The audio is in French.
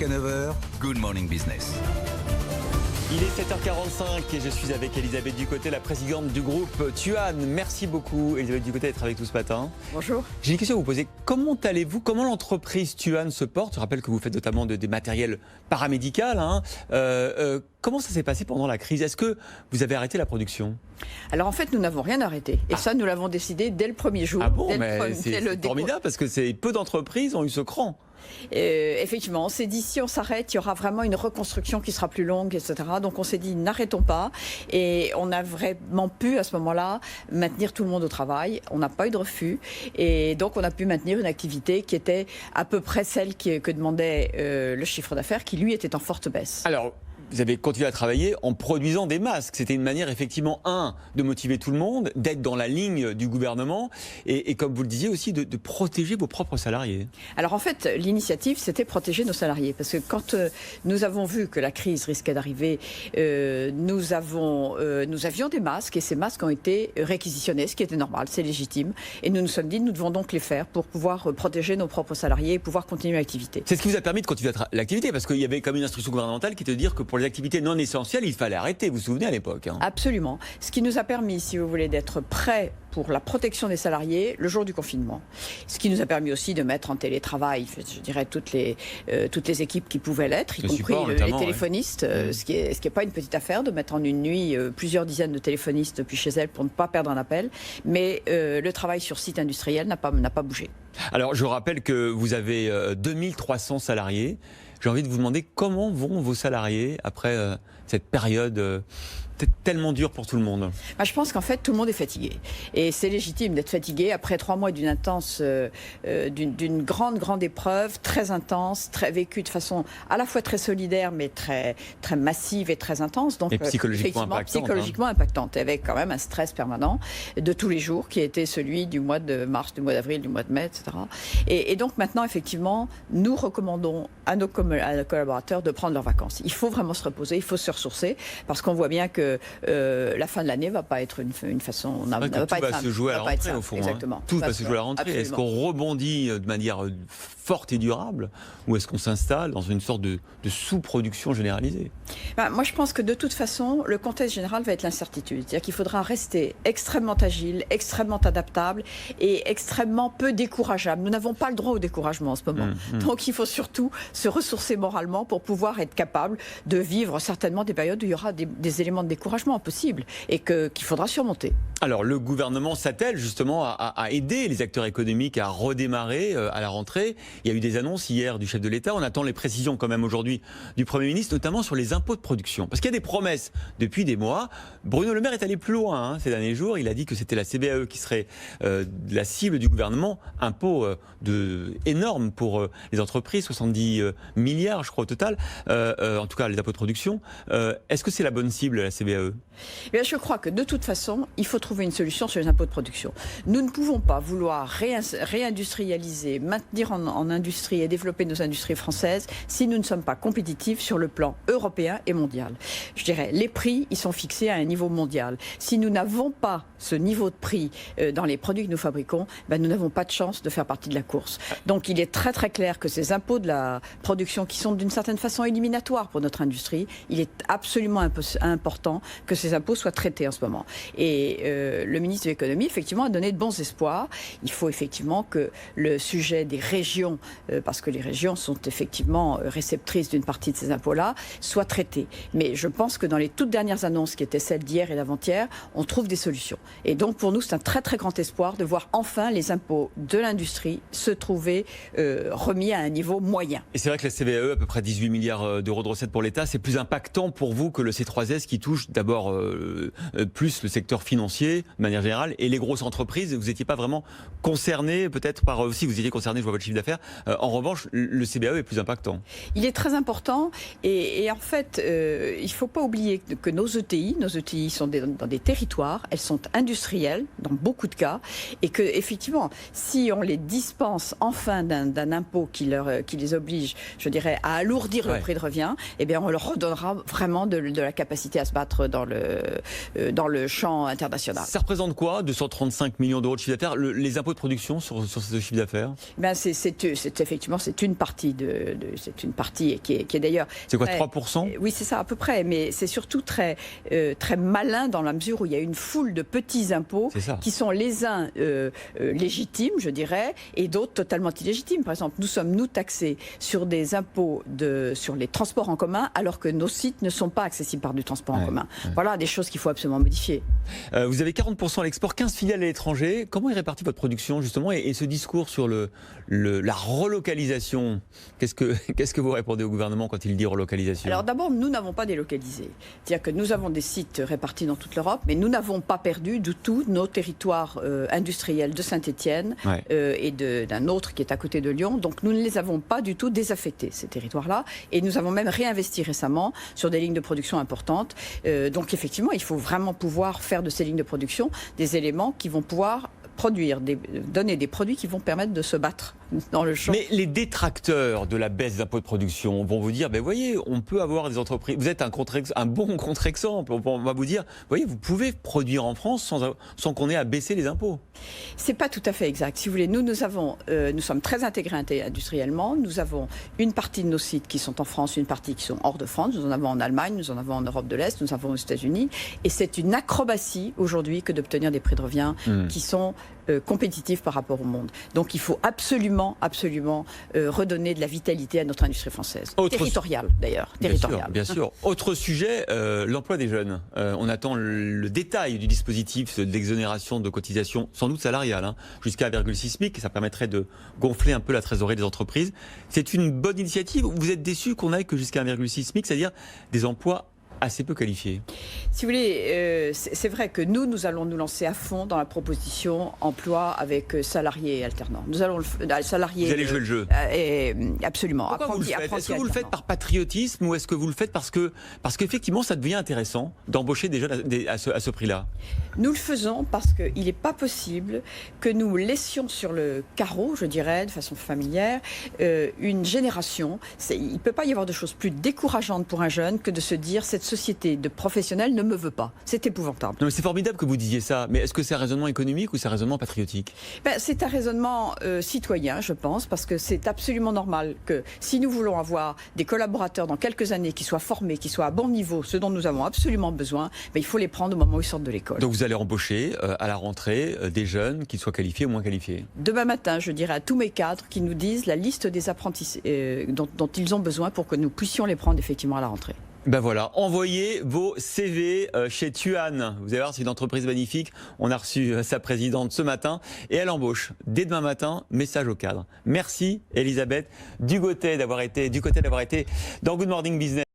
Jusqu'à 9h, Good Morning Business. Il est 7h45 et je suis avec Elisabeth Ducotet, la présidente du groupe Tuan. Merci beaucoup Elisabeth Ducotet d'être avec nous ce matin. Bonjour. J'ai une question à vous poser. Comment allez-vous? Comment l'entreprise Tuan se porte? Je rappelle que vous faites notamment des matériels paramédicaux. Comment ça s'est passé pendant la crise? Est-ce que vous avez arrêté la production? Alors en fait, nous n'avons rien arrêté. Et ça, nous l'avons décidé dès le premier jour. Ah bon, mais c'est formidable parce que peu d'entreprises ont eu ce cran. Effectivement, on s'est dit si on s'arrête, il y aura vraiment une reconstruction qui sera plus longue, etc. Donc on s'est dit n'arrêtons pas. Et on a vraiment pu à ce moment-là maintenir tout le monde au travail. On n'a pas eu de refus. Et donc on a pu maintenir une activité qui était à peu près celle que demandait le chiffre d'affaires, qui lui était en forte baisse. Alors, vous avez continué à travailler en produisant des masques. C'était une manière, effectivement, de motiver tout le monde, d'être dans la ligne du gouvernement et comme vous le disiez aussi, de protéger vos propres salariés. Alors en fait, l'initiative, c'était protéger nos salariés. Parce que quand nous avons vu que la crise risquait d'arriver, nous avions des masques et ces masques ont été réquisitionnés, ce qui était normal, c'est légitime. Et nous nous sommes dit, nous devons donc les faire pour pouvoir protéger nos propres salariés et pouvoir continuer l'activité. C'est ce qui vous a permis de continuer l'activité, parce qu'il y avait comme une instruction gouvernementale qui était de dire que pour les activités non essentielles, il fallait arrêter, vous vous souvenez à l'époque. Absolument. Ce qui nous a permis, si vous voulez, d'être prêts pour la protection des salariés le jour du confinement. Ce qui nous a permis aussi de mettre en télétravail, je dirais, toutes les équipes qui pouvaient l'être, y compris les téléphonistes, ce qui est pas une petite affaire de mettre en une nuit plusieurs dizaines de téléphonistes depuis chez elles pour ne pas perdre un appel. Mais le travail sur site industriel n'a pas bougé. Alors, je rappelle que vous avez 2300 salariés. J'ai envie de vous demander comment vont vos salariés après cette période tellement dure pour tout le monde. Je pense qu'en fait, tout le monde est fatigué. Et c'est légitime d'être fatigué après 3 mois d'une grande épreuve, très intense, vécue de façon à la fois très solidaire, mais très massive et très intense. Donc, et psychologiquement impactante. Avec quand même un stress permanent de tous les jours, qui était celui du mois de mars, du mois d'avril, du mois de mai, etc. Et donc maintenant, effectivement, nous recommandons à nos collaborateurs de prendre leurs vacances. Il faut vraiment se reposer, il faut se ressourcer, parce qu'on voit bien que la fin de l'année ne va pas être une façon... Tout va se jouer à la rentrée, au fond. Exactement. Tout va se jouer à la rentrée. Est-ce qu'on rebondit de manière forte et durable, ou est-ce qu'on s'installe dans une sorte de sous-production généralisée? Moi, je pense que de toute façon, le contexte général va être l'incertitude. C'est-à-dire qu'il faudra rester extrêmement agile, extrêmement adaptable et extrêmement peu décourageable. Nous n'avons pas le droit au découragement en ce moment. Donc, il faut surtout se ressourcer moralement pour pouvoir être capable de vivre certainement des périodes où il y aura des éléments de découragement possibles et qu'il faudra surmonter. Alors, le gouvernement s'attelle justement à aider les acteurs économiques à redémarrer à la rentrée. Il y a eu des annonces hier du chef de l'État. On attend les précisions quand même aujourd'hui du Premier ministre, notamment sur les impôts de production. Parce qu'il y a des promesses depuis des mois. Bruno Le Maire est allé plus loin ces derniers jours. Il a dit que c'était la CVAE qui serait la cible du gouvernement. Impôt énorme pour les entreprises, 70 milliards je crois au total, en tout cas les impôts de production. Est-ce que c'est la bonne cible, la CVAE? Je crois que de toute façon, il faut trouver une solution sur les impôts de production. Nous ne pouvons pas vouloir réindustrialiser, maintenir en industrie et développer nos industries françaises si nous ne sommes pas compétitifs sur le plan européen et mondial. Je dirais, les prix, ils sont fixés à un niveau mondial. Si nous n'avons pas ce niveau de prix dans les produits que nous fabriquons, nous n'avons pas de chance de faire partie de la course. Donc il est très très clair que ces impôts de la production, qui sont d'une certaine façon éliminatoires pour notre industrie, il est absolument important que ces impôts soient traités en ce moment. Et le ministre de l'économie, effectivement, a donné de bons espoirs. Il faut effectivement que le sujet des régions, parce que les régions sont effectivement réceptrices d'une partie de ces impôts-là, soit traité. Mais je pense que dans les toutes dernières annonces, qui étaient celles d'hier et d'avant-hier, on trouve des solutions. Et donc pour nous, c'est un très très grand espoir de voir enfin les impôts de l'industrie se trouver remis à un niveau moyen. Et c'est vrai que la CVAE, à peu près 18 milliards d'euros de recettes pour l'État, c'est plus impactant pour vous que le C3S qui touche d'abord plus le secteur financier de manière générale et les grosses entreprises. Vous n'étiez pas vraiment concerné, peut-être par aussi, vous étiez concerné, je vois votre chiffre d'affaires. En revanche, le CBAE est plus impactant. Il est très important et en fait, il ne faut pas oublier que nos ETI sont dans des territoires, elles sont industrielles dans beaucoup de cas et que effectivement, si on les dispense enfin d'un impôt qui les oblige, je dirais, à alourdir le prix de revient, eh bien on leur redonnera vraiment de la capacité à se battre battre dans le champ international. Ça représente quoi, 235 millions d'euros de chiffre d'affaires, les impôts de production sur ce chiffre d'affaires? Effectivement, c'est une partie c'est une partie qui est d'ailleurs... C'est quoi, 3%? Oui, c'est ça, à peu près, mais c'est surtout très malin dans la mesure où il y a une foule de petits impôts qui sont les uns légitimes, je dirais, et d'autres totalement illégitimes. Par exemple, nous sommes taxés sur des impôts sur les transports en commun, alors que nos sites ne sont pas accessibles par du transport en commun. Voilà des choses qu'il faut absolument modifier. Vous avez 40% à l'export, 15 filiales à l'étranger. Comment est répartie votre production, justement, et ce discours sur la relocalisation? Qu'est-ce que vous répondez au gouvernement quand il dit relocalisation? Alors d'abord, nous n'avons pas délocalisé. C'est-à-dire que nous avons des sites répartis dans toute l'Europe, mais nous n'avons pas perdu du tout nos territoires industriels de Saint-Étienne et d'un autre qui est à côté de Lyon. Donc nous ne les avons pas du tout désaffectés, ces territoires-là. Et nous avons même réinvesti récemment sur des lignes de production importantes. Donc effectivement, il faut vraiment pouvoir faire de ces lignes de production des éléments qui vont pouvoir donner des produits qui vont permettre de se battre dans le champ. Mais les détracteurs de la baisse d'impôts de production vont vous dire, ben voyez, on peut avoir des entreprises, vous êtes un bon contre-exemple, on va vous dire, voyez, vous pouvez produire en France sans qu'on ait à baisser les impôts. C'est pas tout à fait exact. Si vous voulez, nous sommes très intégrés industriellement, nous avons une partie de nos sites qui sont en France, une partie qui sont hors de France, nous en avons en Allemagne, nous en avons en Europe de l'Est, nous en avons aux États-Unis, et c'est une acrobatie aujourd'hui que d'obtenir des prix de revient qui sont compétitifs par rapport au monde. Donc il faut absolument redonner de la vitalité à notre industrie française. Territoriale d'ailleurs. Bien sûr. Autre sujet, l'emploi des jeunes. On attend le détail du dispositif d'exonération de cotisation, sans doute salariale, jusqu'à 1,6 SMIC. Ça permettrait de gonfler un peu la trésorerie des entreprises. C'est une bonne initiative. Vous êtes déçu qu'on aille que jusqu'à 1,6 SMIC, c'est-à-dire des emplois assez peu qualifiés? Si vous voulez, c'est vrai que nous allons nous lancer à fond dans la proposition emploi avec salariés et alternants. Nous allons salariés. Vous allez jouer le jeu. Absolument. Pourquoi vous le faites? Est-ce que vous le faites par patriotisme ou est-ce que vous le faites parce qu'effectivement ça devient intéressant d'embaucher des jeunes à ce prix-là? Nous le faisons parce qu'il n'est pas possible que nous laissions sur le carreau, je dirais, de façon familière, une génération. Il ne peut pas y avoir de choses plus décourageantes pour un jeune que de se dire cette société de professionnels ne me veut pas. C'est épouvantable. Non, mais c'est formidable que vous disiez ça, mais est-ce que c'est un raisonnement économique ou c'est un raisonnement patriotique? C'est un raisonnement citoyen, je pense, parce que c'est absolument normal que si nous voulons avoir des collaborateurs dans quelques années qui soient formés, qui soient à bon niveau, ce dont nous avons absolument besoin, il faut les prendre au moment où ils sortent de l'école. Donc vous allez embaucher à la rentrée des jeunes, qu'ils soient qualifiés ou moins qualifiés? Demain matin, je dirai à tous mes cadres qu'ils nous disent la liste des apprentis dont ils ont besoin pour que nous puissions les prendre effectivement à la rentrée. Ben voilà, envoyez vos CV chez Tuan. Vous allez voir, c'est une entreprise magnifique. On a reçu sa présidente ce matin et elle embauche dès demain matin. Message au cadre. Merci Elisabeth Ducotet d'avoir été dans Good Morning Business.